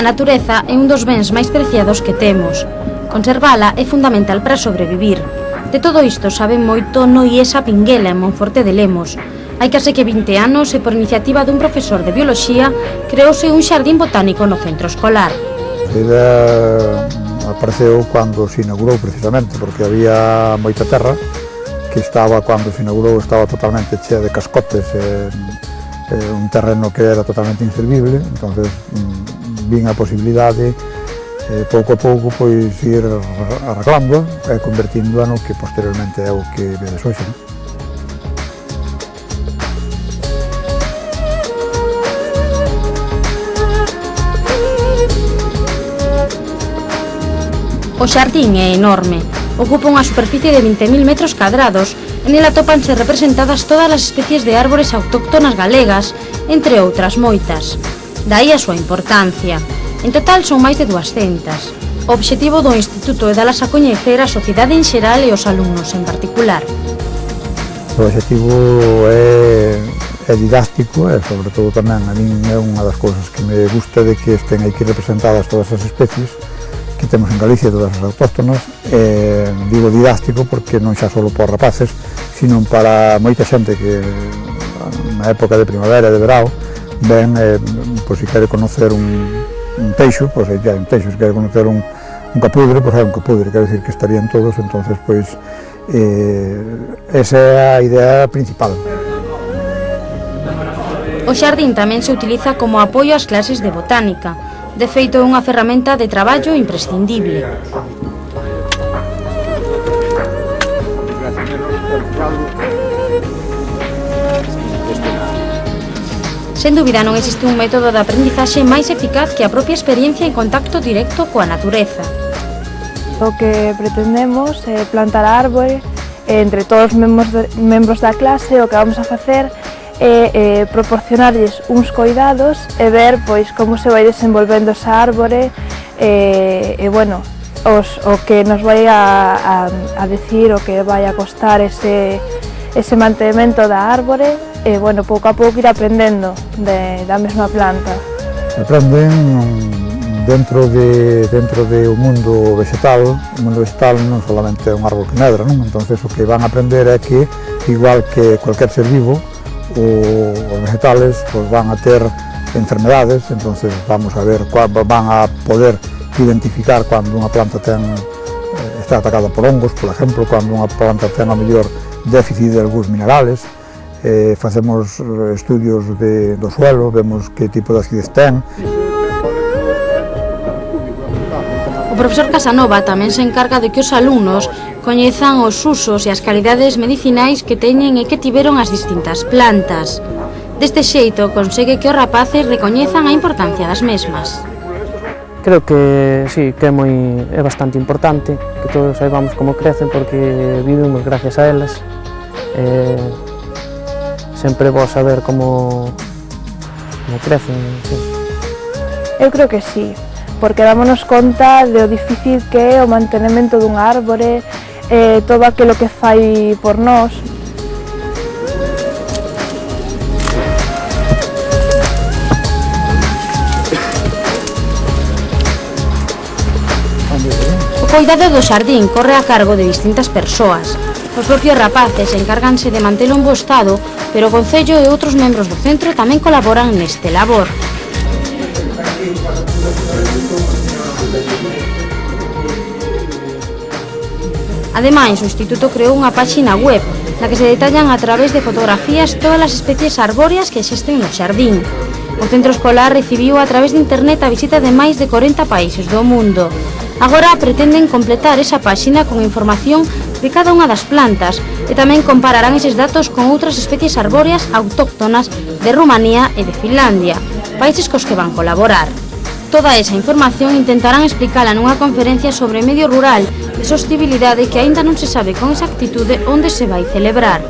A natureza é un dos bens máis preciados que temos. Conservala é fundamental para sobrevivir. De todo isto saben moito no IESA Pinguela, en Monforte de Lemos. Hai case que 20 anos e por iniciativa dun profesor de bioloxía creouse un xardín botánico no centro escolar. A idea apareceu cando se inaugurou precisamente, porque había moita terra que estaba, cando se inaugurou, estaba totalmente chea de cascotes, un terreno que era totalmente inservible. Entonces vin a posibilidade pouco a pouco pois ir arreglando e convertindo no que posteriormente é o que vedes hoxe. O xardín é enorme, ocupa unha superficie de 20.000 metros cadrados e nela atópanse representadas todas as especies de árbores autóctonas galegas, entre outras moitas. Daí a súa importancia. En total son máis de 200. O obxectivo do Instituto é dalas a coñecer a sociedade en xeral e os alumnos en particular. O obxectivo é didáctico e, sobre todo, tamén a min é unha das cousas que me gusta de que estén aquí representadas todas as especies que temos en Galicia, todas as autóctonas. Digo didáctico porque non xa só para rapaces, sino para moita xente que na época de primavera e de verao ven, pois se quere conocer un teixo, pois aí hai un teixo, se quere conocer un capudre, pois hai un capudre, quero dicir que estarían todos. Entonces, pois esa é a idea principal. O xardín tamén se utiliza como apoio ás clases de botánica. De feito, é unha ferramenta de traballo imprescindible. Sen dúbida non existe un método de aprendizaxe máis eficaz que a propia experiencia en contacto directo coa natureza. O que pretendemos é plantar árbore entre todos os membros da clase. O que vamos a facer é proporcionarlles uns coidados e ver pois como se vai desenvolvendo esa árbore e bueno, o que nos vai a decir, o que vai a costar ese mantemento da árbore e bueno, pouco a pouco ir aprendendo da mesma planta. Aprenden dentro de o mundo vegetal. O mundo vegetal non solamente é un árbol que medra, non? Entonces o que van a aprender é que, igual que cualquier ser vivo, os vegetales pues van a ter enfermedades. Entonces vamos a ver, van a poder identificar cando unha planta está atacada por hongos, por exemplo, cando unha planta ten a mellor déficit de algúns minerales. Facemos estudios do suelo, vemos que tipo de acidez ten. O profesor Casanova tamén se encarga de que os alumnos coñezan os usos e as calidades medicinais que teñen e que tiveron as distintas plantas. Deste xeito consegue que os rapaces recoñezan a importancia das mesmas. Creo que sí, que é bastante importante que todos saibamos como crecen, porque vivimos gracias a elas. Sempre é bo saber como crecen. Sí. Eu creo que sí, porque dámonos conta de o difícil que é o mantenimento dunha árbore, todo aquilo que fai por nós. O cuidado do xardín corre a cargo de distintas persoas. Os propios rapaces encárganse de mantelo en bo estado, pero o Concello e outros membros do centro tamén colaboran neste labor. Ademais, o Instituto creou unha páxina web na que se detallan a través de fotografías todas as especies arbóreas que existen no xardín. O centro escolar recibiu a través de internet a visita de máis de 40 países do mundo. Agora pretenden completar esa páxina con información de cada unha das plantas e tamén compararán eses datos con outras especies arbóreas autóctonas de Rumanía e de Finlandia, países cos que van colaborar. Toda esa información intentarán explicala nunha conferencia sobre medio rural e sostibilidade que aínda non se sabe con exactitude onde se vai celebrar.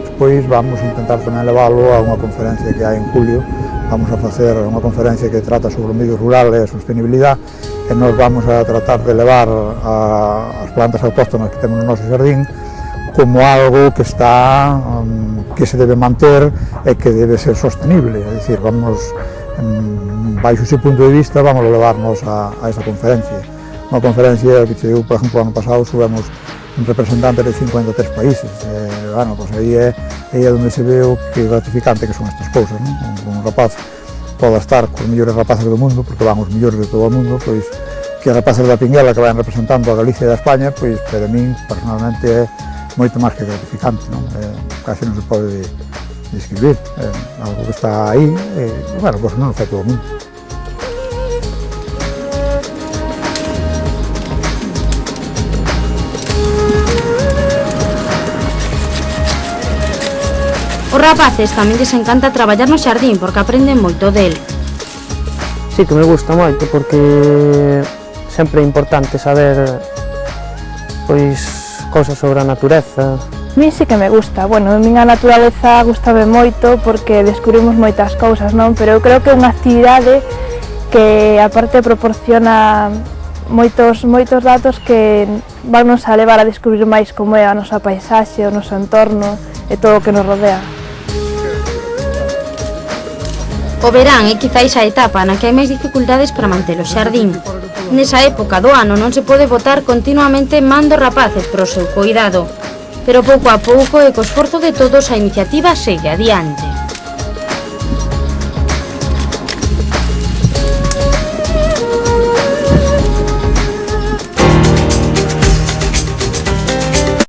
Despois vamos a intentar tamén leválo a unha conferencia que hai en julio. Vamos a facer unha conferencia que trata sobre o medio rural e a sostenibilidade, e nós vamos a tratar de levar as plantas autóctonas que temos no noso xardín como algo que que se debe manter e que debe ser sostenible. É dicir, vamos Baixo ese punto de vista vamos a levarnos a esta conferencia. Unha conferencia que, por exemplo, o ano pasado subemos un representante de 53 países. Bueno, pues aí é onde se ve o que gratificante que son estas cousas, non? Un rapaz poda estar cos mellores rapaces do mundo, porque van os mellores de todo o mundo, pois que as rapaces da Pinguela que vayan representando a Galicia e a España, pois para min personalmente é moito máis que gratificante, non? Casi non se pode describir, algo que está aí, bueno, pois non o fai todo o mundo. Os rapaces tamén lles encanta traballar no xardín porque aprenden moito del. Sí que me gusta moito porque sempre é importante saber pois cousas sobre a natureza. A mí sí que me gusta, bueno, a min a naturaleza gustame moito porque descubrimos moitas cousas, non? Pero eu creo que é unha actividade que aparte proporciona moitos datos que vannos a levar a descubrir máis como é a nosa paisaxe, o noso entorno e todo o que nos rodea. O verán é quizáis a etapa na que hai máis dificultades para manter o xardín. Nesa época do ano non se pode botar continuamente man dos rapaces para o seu cuidado, pero pouco a pouco e co esforzo de todos a iniciativa segue adiante.